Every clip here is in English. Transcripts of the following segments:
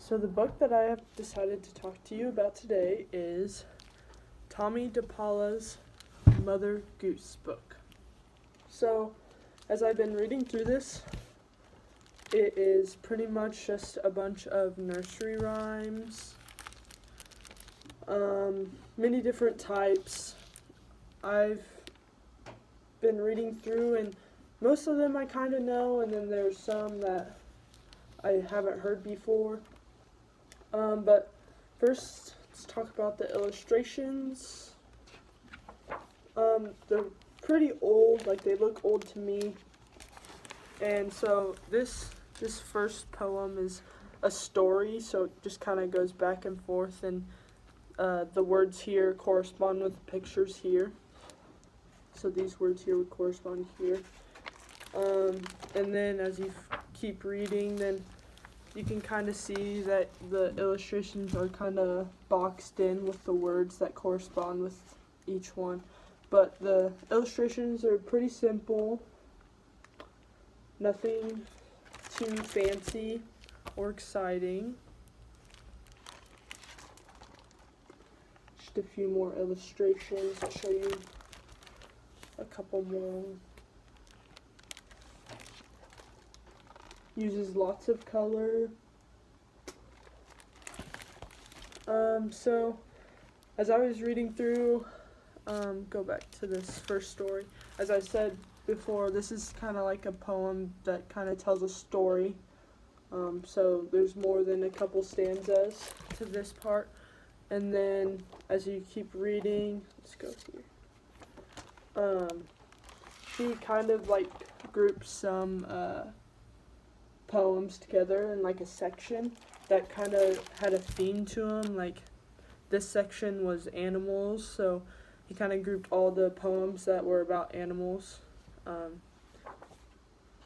So the book that I have decided to talk to you about today is Tomie dePaola's Mother Goose book. So as I've been reading through this, it is pretty much just a bunch of nursery rhymes, many different types. I've been reading through, and most of them I kind of know, and then there's some that I haven't heard before. But first, let's talk about the illustrations. They're pretty old, like they look old to me. And so this first poem is a story, so it just kind of goes back and forth, and the words here correspond with the pictures here. So these words here would correspond here. And then as you keep reading, then you can kind of see that the illustrations are kind of boxed in with the words that correspond with each one. But the illustrations are pretty simple, nothing too fancy or exciting. Just a few more illustrations. I'll show you a couple more. Uses lots of color. So as I was reading through, go back to this first story. As I said before, this is kind of like a poem that kind of tells a story. So there's more than a couple stanzas to this part. And then as you keep reading, let's go here. She kind of like groups some poems together in like a section that kind of had a theme to them. Like this section was animals, so he kind of grouped all the poems that were about animals.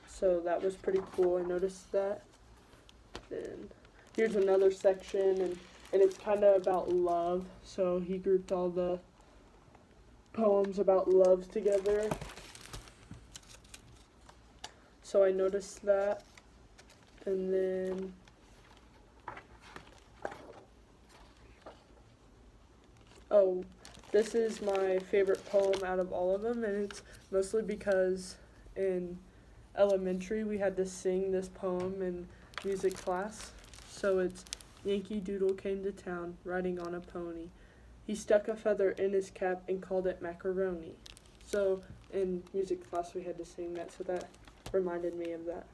So that was pretty cool. I noticed that. Then here's another section, and it's kind of about love. So he grouped all the poems about love together. So I noticed that. And then this is my favorite poem out of all of them, and it's mostly because in elementary we had to sing this poem in music class. So it's Yankee Doodle came to town riding on a pony. He stuck a feather in his cap and called it macaroni. So in music class we had to sing that, so that reminded me of that.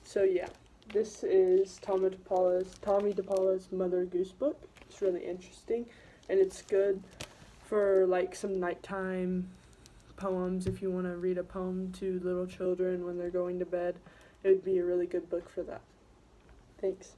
So yeah, this is Tomie dePaola's Mother Goose book. It's really interesting, and it's good for like some nighttime poems. If you want to read a poem to little children when they're going to bed, it would be a really good book for that. Thanks.